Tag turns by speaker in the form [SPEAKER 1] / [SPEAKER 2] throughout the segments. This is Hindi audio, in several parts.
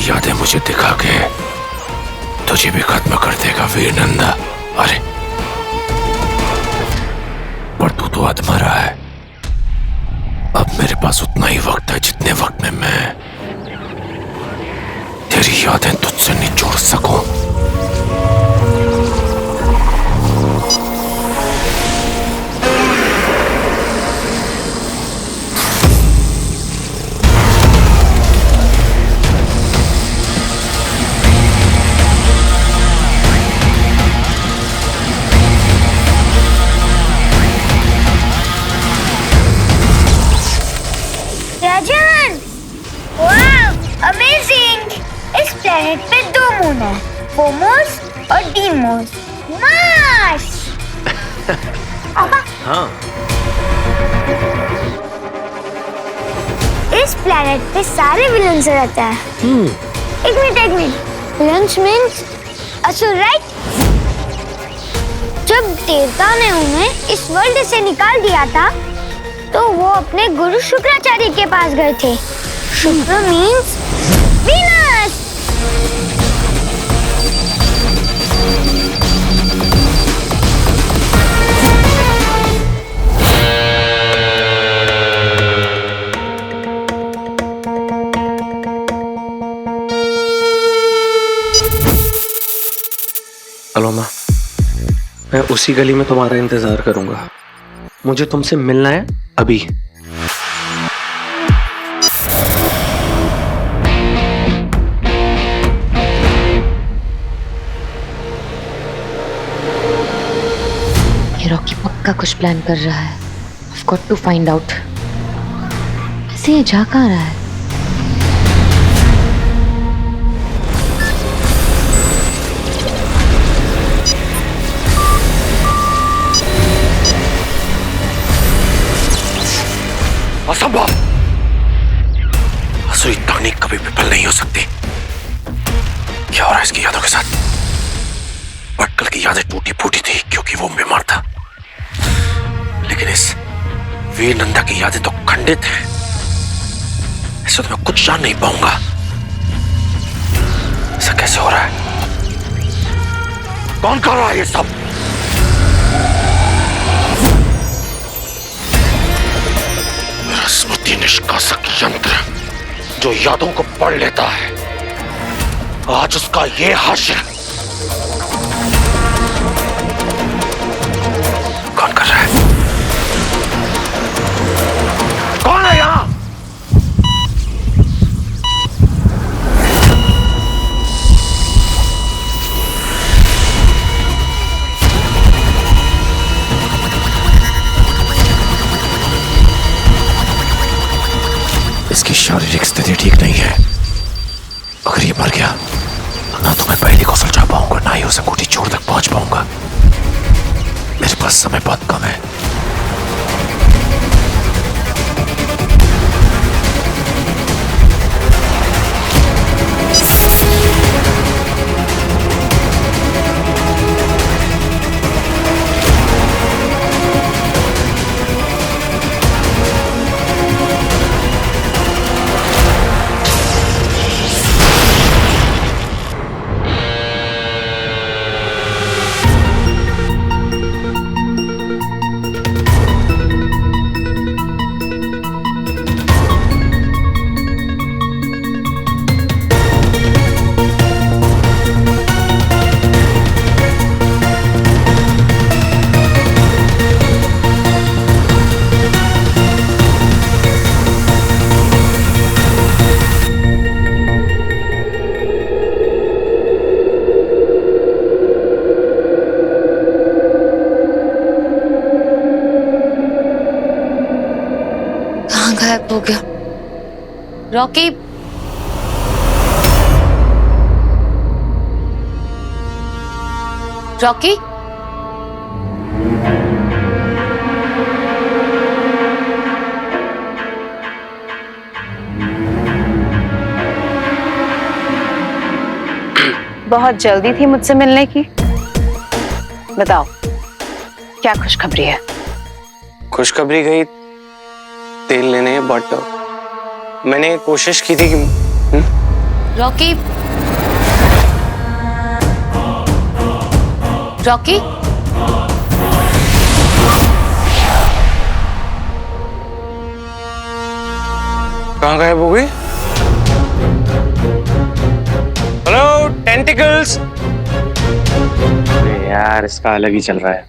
[SPEAKER 1] यादें मुझे दिखा के तुझे भी खत्म कर देगा वीर नंदा। अरे पर तू तो अधमरा है। अब मेरे पास उतना ही वक्त है जितने वक्त में मैं तेरी यादें तुझसे निचोड़ सकूं।
[SPEAKER 2] राजन, वाव, अमेजिंग! इस प्लेनेट पे 2 मून है, फोमोस और डीमोस। मार्स!
[SPEAKER 1] हाँ।
[SPEAKER 2] इस प्लेनेट पे सारे विलन्स रहते हैं। एक मिनट। विलन्स मीन्स असुर, राइट? जब देवता ने उन्हें इस वर्ल्ड से निकाल दिया था तो वो अपने गुरु शुक्राचार्य के पास गए थे। शुक्र मीन्स वीनस।
[SPEAKER 3] हेलो माँ, मैं उसी गली में तुम्हारा इंतजार करूंगा। मुझे तुमसे मिलना है अभी।
[SPEAKER 4] ये रॉकी पक्का कुछ प्लान कर रहा है। I've got to find out। वैसे ये जा कहाँ रहा है?
[SPEAKER 1] असंभव! असुरी तकनीक कभी विफल नहीं हो सकती। क्या हो रहा है इसकी यादों के साथ? भटकल की यादें टूटी फूटी थी क्योंकि वो बीमार था, लेकिन इस वीर नंदा की यादें तो खंडित हैं। ऐसे तो मैं कुछ जान नहीं पाऊंगा। ऐसा कैसे हो रहा है? कौन कर रहा है ये सब? स्मृति निष्कासक यंत्र जो यादों को पढ़ लेता है, आज उसका ये हश्र। कौन कर रहा है? कौन है यहां? इसकी शारीरिक स्थिति ठीक नहीं है। अगर ये मर गया ना तो मैं पहले को सुलझा पाऊंगा, ना ही उसे कोठी छोड़ तक पहुंच पाऊंगा। मेरे पास समय बहुत कम है।
[SPEAKER 4] गायब हो गया। रॉकी, रॉकी,
[SPEAKER 5] बहुत जल्दी थी मुझसे मिलने की। बताओ क्या खुशखबरी है?
[SPEAKER 3] खुशखबरी गई तेल लेने, बट मैंने कोशिश की थी कि
[SPEAKER 4] रॉकी, रॉकी,
[SPEAKER 3] कहाँ गए वो भी? Hello tentacles. अरे यार इसका अलग ही चल रहा है।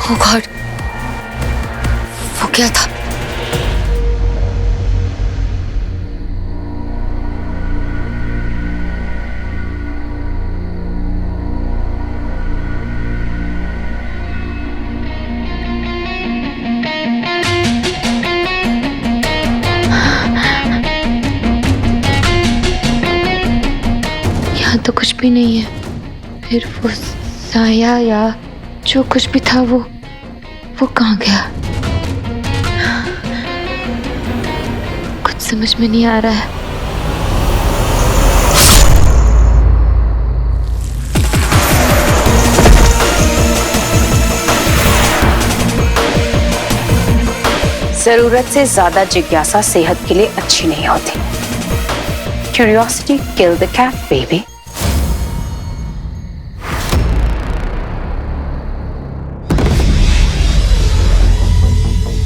[SPEAKER 4] Oh God, वो क्या था? यहाँ तो कुछ भी नहीं है। फिर वो साया या जो कुछ भी था वो कहाँ गया? कुछ समझ में नहीं आ रहा है।
[SPEAKER 5] जरूरत से ज्यादा जिज्ञासा सेहत के लिए अच्छी नहीं होती। Curiosity kill the cat baby.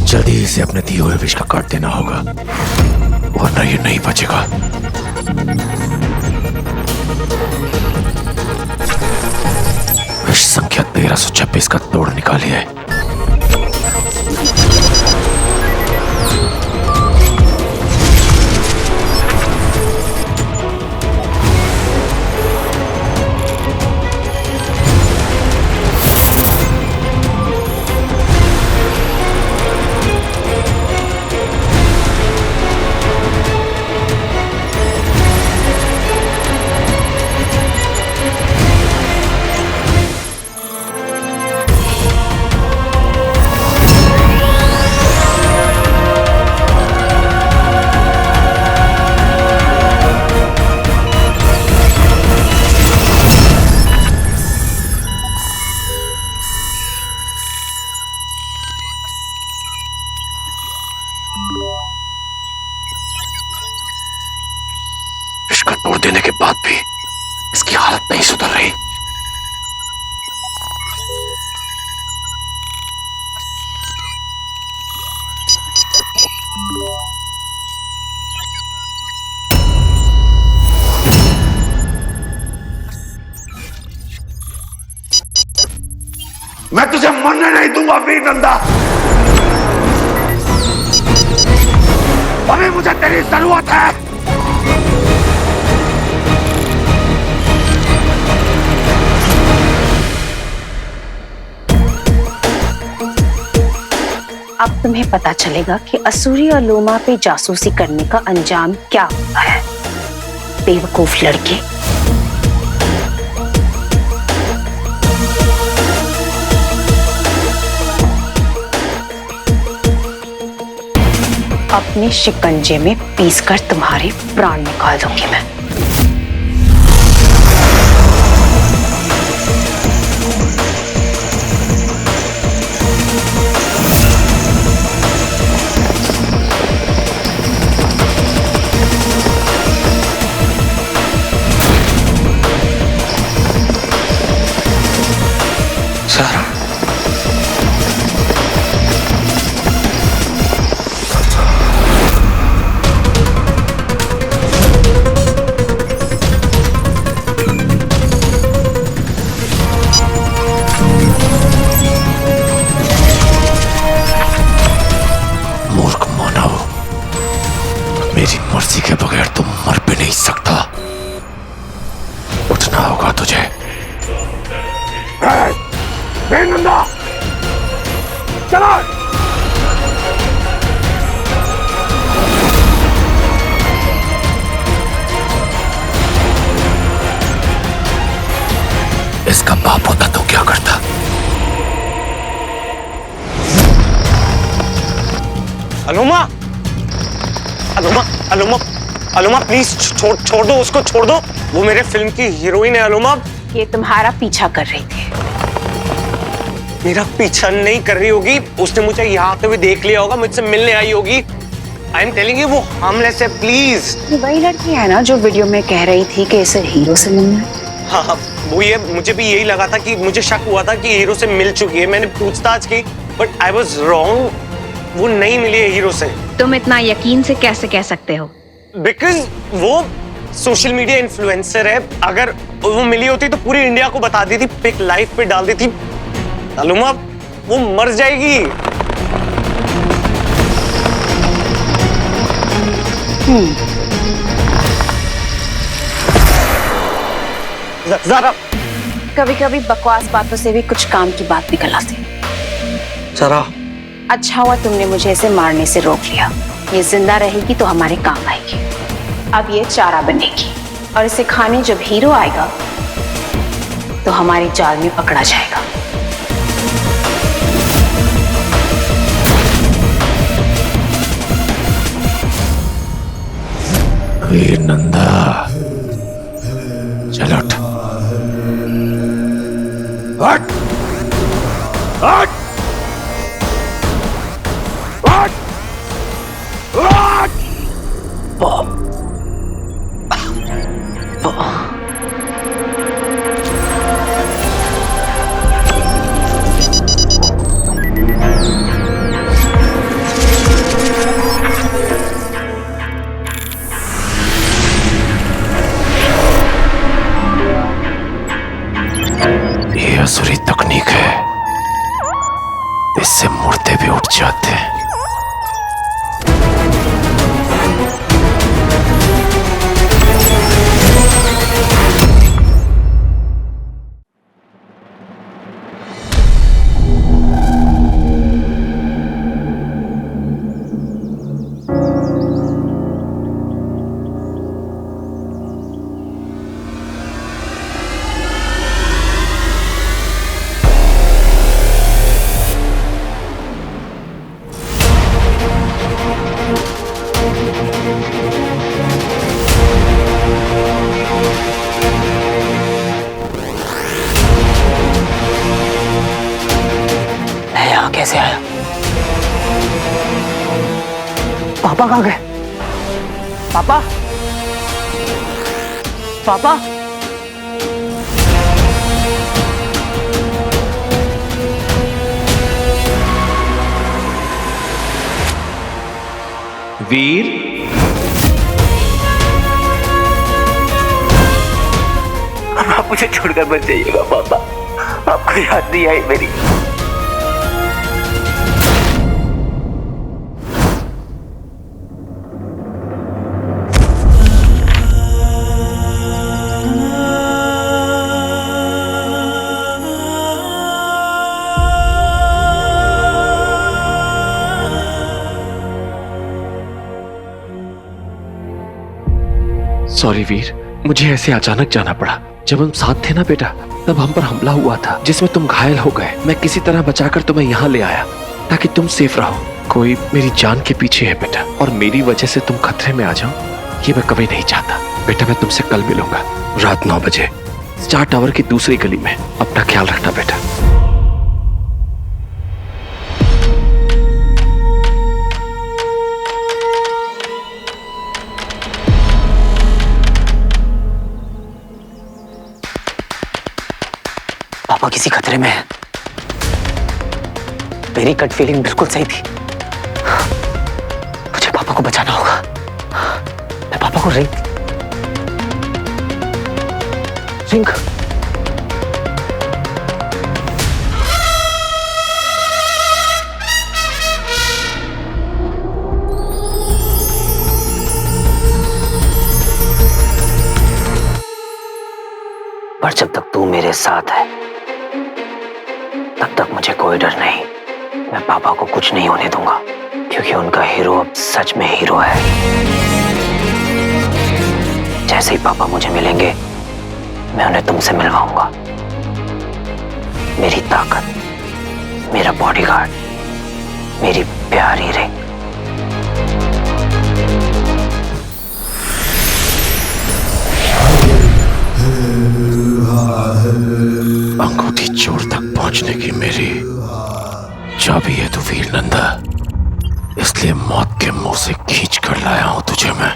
[SPEAKER 1] जल्दी इसे अपने दिए हुए विष का काट देना होगा, वरना ये नहीं बचेगा। विष संख्या 1326 का तोड़ निकालिए। विष का तोड़ देने के बाद भी इसकी हालत नहीं सुधर रही। मैं तुझे मरने नहीं दूंगा वीर नंदा। अभी मुझे तेरी जरूरत है।
[SPEAKER 5] अब तुम्हें पता चलेगा कि असुरी और लोमा पे जासूसी करने का अंजाम क्या होता है, बेवकूफ लड़के। अपने शिकंजे में पीसकर तुम्हारे प्राण निकाल दूंगी मैं।
[SPEAKER 3] सारा
[SPEAKER 1] मूर्ख मानव, मेरी मर्जी के बगैर तुम मर भी नहीं सकता। उठना होगा तुझे। नंदा चलो। इसका बाप होता तो क्या करता?
[SPEAKER 3] अनुमा, अनुमा, अनुमा, अलुमा प्लीज छोड़ दो उसको, छोड़ दो। वो मेरे फिल्म की हीरोइन है अलुमा।
[SPEAKER 5] ये तुम्हारा पीछा कर रही थी।
[SPEAKER 3] मेरा पीछा नहीं कर रही होगी, उसने मुझे यहाँ आते हुए देख लिया होगा, मुझसे मिलने आई होगी। आई एम टेलिंग यू वो हार्मलेस है, प्लीज।
[SPEAKER 5] वही लड़की है ना जो वीडियो में कह रही थी कि इसे हीरो से मिलना है?
[SPEAKER 3] हाँ वो ये, मुझे भी यही लगा था कि मुझे शक हुआ था कि हीरो से मिल चुकी है। मैंने पूछताछ की बट आई वाज रॉन्ग, वो नहीं मिली है हीरो से।
[SPEAKER 6] तुम इतना यकीन से कैसे कह सकते हो?
[SPEAKER 3] बिकॉज वो सोशल मीडिया इन्फ्लुएंसर है। अगर वो मिली होती तो पूरी इंडिया को बता दी थी, पिक लाइव पे डाल दी थी। अलुमा वो मर जाएगी। ज़रा
[SPEAKER 5] कभी कभी बकवास बातों से भी कुछ काम की बात निकल आती।
[SPEAKER 3] ज़रा
[SPEAKER 5] अच्छा हुआ तुमने मुझे इसे मारने से रोक लिया। ये जिंदा रहेगी तो हमारे काम आएगी। अब ये चारा बनेगी और इसे खाने जब हीरो आएगा तो हमारी जाल में पकड़ा जाएगा।
[SPEAKER 1] वीर नंदा चल उठ। हट हट हट हट। ये असुरी तकनीक है, इससे मुर्दे भी उठ जाते हैं।
[SPEAKER 3] कैसे आया? पापा कहाँ गए? पापा पापा वीर
[SPEAKER 7] आप मुझे छोड़कर मत जाइएगा पापा, आपको याद नहीं आई मेरी?
[SPEAKER 3] सॉरी वीर, मुझे ऐसे अचानक जाना पड़ा। जब हम साथ थे ना बेटा, तब हम पर हमला हुआ था जिसमें तुम घायल हो गए। मैं किसी तरह बचाकर तुम्हें यहाँ ले आया ताकि तुम सेफ रहो। कोई मेरी जान के पीछे है बेटा, और मेरी वजह से तुम खतरे में आ जाओ ये मैं कभी नहीं चाहता। बेटा मैं तुमसे कल मिलूंगा रात 9 बजे स्टार टावर की दूसरी गली में। अपना ख्याल रखना बेटा।
[SPEAKER 7] पापा किसी खतरे में है। मेरी गट फीलिंग बिल्कुल सही थी। मुझे पापा को बचाना होगा। मैं पापा को रिंग पर जब तक तू मेरे साथ है तब तक मुझे कोई डर नहीं। मैं पापा को कुछ नहीं होने दूंगा क्योंकि उनका हीरो अब सच में हीरो है। जैसे ही पापा मुझे मिलेंगे मैं उन्हें तुमसे मिलवाऊंगा। मेरी ताकत, मेरा बॉडीगार्ड, मेरी प्यारी रिंग।
[SPEAKER 1] अंगूठी चोर तक पहुंचने की मेरी चाबी है तू वीर नंदा, इसलिए मौत के मुंह से खींच कर लाया हूं तुझे मैं।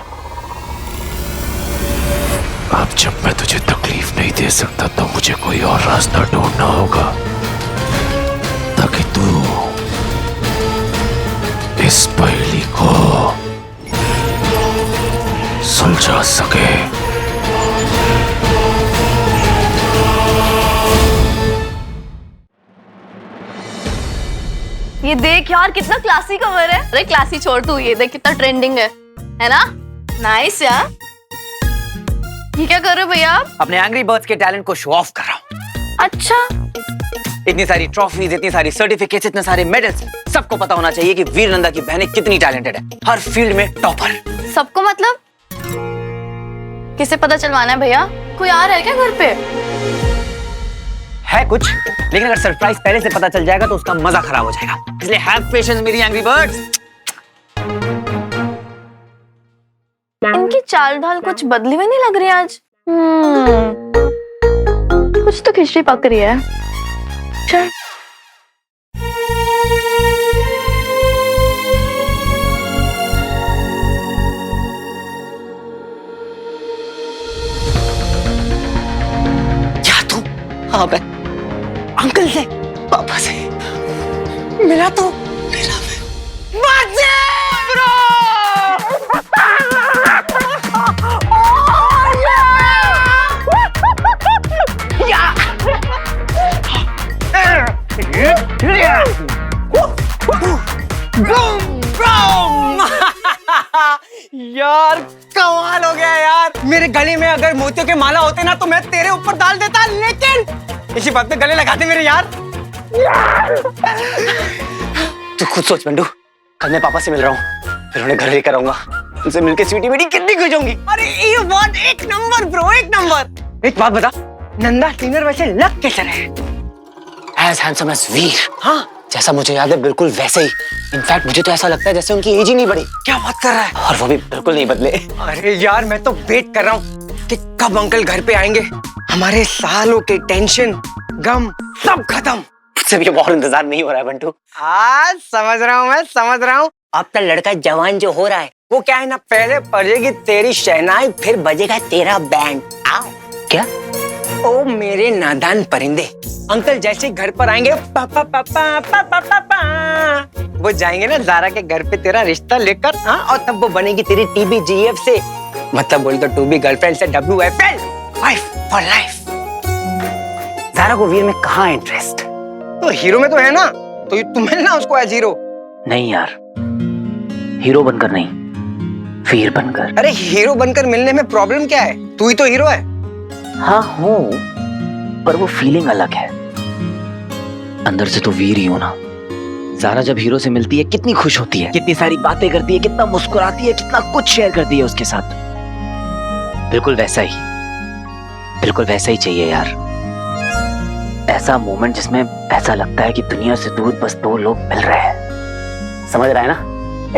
[SPEAKER 1] अब जब मैं तुझे तकलीफ नहीं दे सकता तो मुझे कोई और रास्ता ढूंढना होगा ताकि तू इस पहेली को सुलझा सके।
[SPEAKER 8] ये देख यार कितना क्लासी कवर है। अरे क्लासी छोड़ तू, ये देख कितना ट्रेंडिंग है ना? नाइस यार। ये क्या कर रहे हो भैया आप?
[SPEAKER 7] अपने एंग्री बर्ड्स के टैलेंट को शो ऑफ कर रहा हूँ।
[SPEAKER 8] अच्छा,
[SPEAKER 7] इतनी सारी ट्रॉफीज, इतनी सारी सर्टिफिकेट्स, इतने सारे मेडल्स, सबको पता होना चाहिए कि वीर नंदा की बहनें कितनी टैलेंटेड है, हर फील्ड में टॉपर।
[SPEAKER 8] सबको मतलब किसे पता चलवाना है भैया? कोई आ रहा है क्या घर पे?
[SPEAKER 7] है कुछ, लेकिन अगर सरप्राइज पहले से पता चल जाएगा तो उसका मजा खराब हो जाएगा, इसलिए हैव पेशेंस मेरी एंग्री बर्ड्स।
[SPEAKER 8] इनकी चाल ढाल कुछ बदली हुई नहीं लग रही आज। कुछ तो खिचड़ी पक रही है। चल
[SPEAKER 7] क्या तू? हाँ मैं अंकल से, पापा से मिला तो मिला मैं। ब्रो यार कमाल हो गया यार। मेरे गले में अगर मोतियों के माला होते ना तो मैं तेरे ऊपर डाल देता, लेकिन इसी बात पे गले लगाते मेरे यार। तू खुद सोच बंडू, कल मैं पापा से मिल रहा हूँ, फिर उन्हें घर लेकर आऊंगा, उनसे मिलके स्वीटी बेटी कितनी खुश होंगी। अरे ये बात एक नंबर ब्रो, एक नंबर। एक बात बता, नंदा सीनियर वैसे लग कैसे रहे? एज हैंडसम एज वीर। हाँ जैसा मुझे याद है बिल्कुल वैसे ही। इनफैक्ट मुझे तो ऐसा लगता है जैसे उनकी एज ही नहीं बढ़ी। क्या बात कर रहा है? और वो भी बिल्कुल नहीं बदले। अरे यार मैं तो वेट कर रहा हूँ कि कब अंकल घर पे आएंगे। हमारे सालों के टेंशन गम सब खत्म। मुझसे भी बहुत इंतजार नहीं हो रहा है बंटू। हाँ समझ रहा हूँ, मैं समझ रहा हूँ। अब तक लड़का जवान जो हो रहा है वो क्या है ना, पहले बजेगी तेरी शहनाई फिर बजेगा तेरा बैंड। आओ क्या? ओ मेरे नादान परिंदे, अंकल जैसे घर पर आएंगे पापा पापा पापा पापा, वो जाएंगे ना ज़ारा के घर पे तेरा रिश्ता लेकर। हाँ और तब वो बनेगी तेरी TBGF से, मतलब बोल तो टू बी गर्लफ्रेंड से WFL, wife for life. Zaara को वीर में कहाँ इंटरेस्ट? तो हीरो में तो है ना, तो तुम मिलना उसको एज हीरो। नहीं यार, हीरो बनकर नहीं, वीर बनकर। अरे हीरो बनकर मिलने में प्रॉब्लम क्या है? तू ही तो हीरो है। हाँ हूँ, पर वो फीलिंग अलग है। अंदर से तो वीर ही हो ना। ज़ारा जब हीरो से मिलती है कितनी खुश होती है, कितनी सारी बातें करती है, कितना मुस्कुराती है, कितना कुछ शेयर करती है उसके साथ। बिल्कुल वैसा ही चाहिए यार। ऐसा मोमेंट जिसमें ऐसा लगता है कि दुनिया से दूर बस दो लोग मिल रहे हैं। समझ रहा है ना?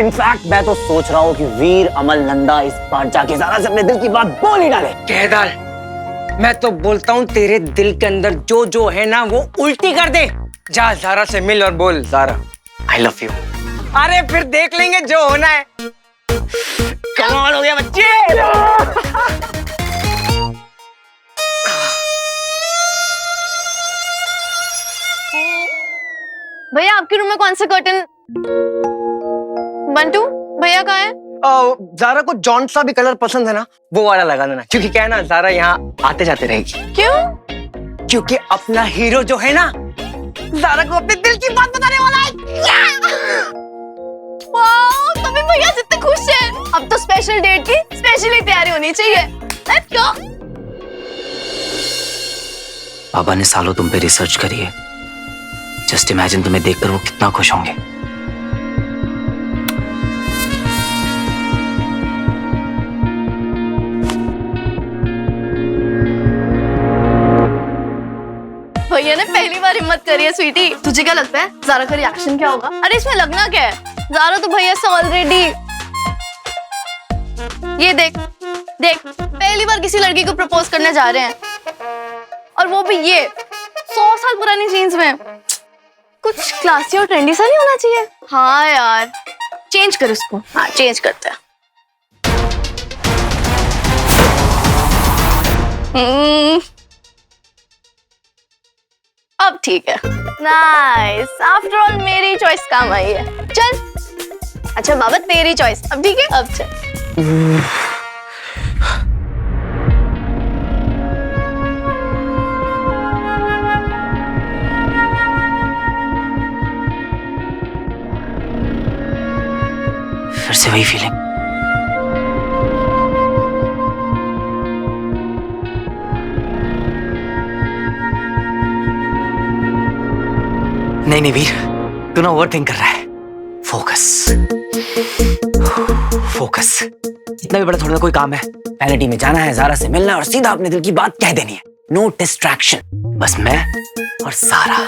[SPEAKER 7] इनफैक्ट मैं तो सोच रहा हूँ कि वीर अमल नंदा इस बार जाके ज़ारा से अपने दिल की बात बोल ही डाले। कह डाल। मैं तो बोलता हूँ तेरे दिल के अंदर जो जो है ना वो उल्टी कर दे। जा ज़ारा से मिल और बोल, ज़ारा आई लव यू। अरे फिर देख लेंगे जो होना है। कमाल हो गया बच्चे।
[SPEAKER 8] भैया आपके रूम में कौन सा कर्टन? बंटू भैया कहाँ है?
[SPEAKER 7] ज़ारा को जॉन सा भी कलर पसंद है ना, वो वाला लगा देना, क्योंकि क्या है ना ज़ारा यहाँ आते जाते रहेगी।
[SPEAKER 8] क्यों?
[SPEAKER 7] क्योंकि अपना हीरो जो है ना ज़ारा को अपने दिल की बात बताने वाला है।
[SPEAKER 8] वाओ, तभी भैया जितने खुश हैं। अब तो स्पेशल डेट की स्पेशली तैयारी होनी चाहिए। Let's go.
[SPEAKER 7] पापा ने सालों तुम पे रिसर्च करी है। जस्ट इमेजिन तुम्हें देखकर वो कितना खुश होंगे।
[SPEAKER 8] भैया ने पहली बार हिम्मत करी है स्वीटी। तुझे क्या लगता है ज़ारा का रिएक्शन क्या होगा? अरे इसमें लगना क्या है? ज़ारा तो भैया से ऑलरेडी। ये देख देख, पहली बार किसी लड़की को प्रपोज करने जा रहे हैं, और वो भी ये 100 साल पुरानी जीन्स में। कुछ क्लासी और ट्रेंडी सा नहीं होना चाहिए? हाँ यार, चेंज कर उसको। हाँ, चेंज करते हैं। अब ठीक है। नाइस, आफ्टर ऑल मेरी चॉइस काम आई है। चल। अच्छा बाबा, तेरी चॉइस। अब ठीक है, अब चल।
[SPEAKER 7] फिर से वही फीलिंग। नहीं नहीं वीर, तू ना ओवरथिंक कर रहा है। Focus focus. इतना भी बड़ा थोड़ा ना कोई काम है। पहले टीम में जाना है, ज़ारा से मिलना है और सीधा अपने दिल की बात कह देनी है। नो डिस्ट्रैक्शन, बस मैं और सारा।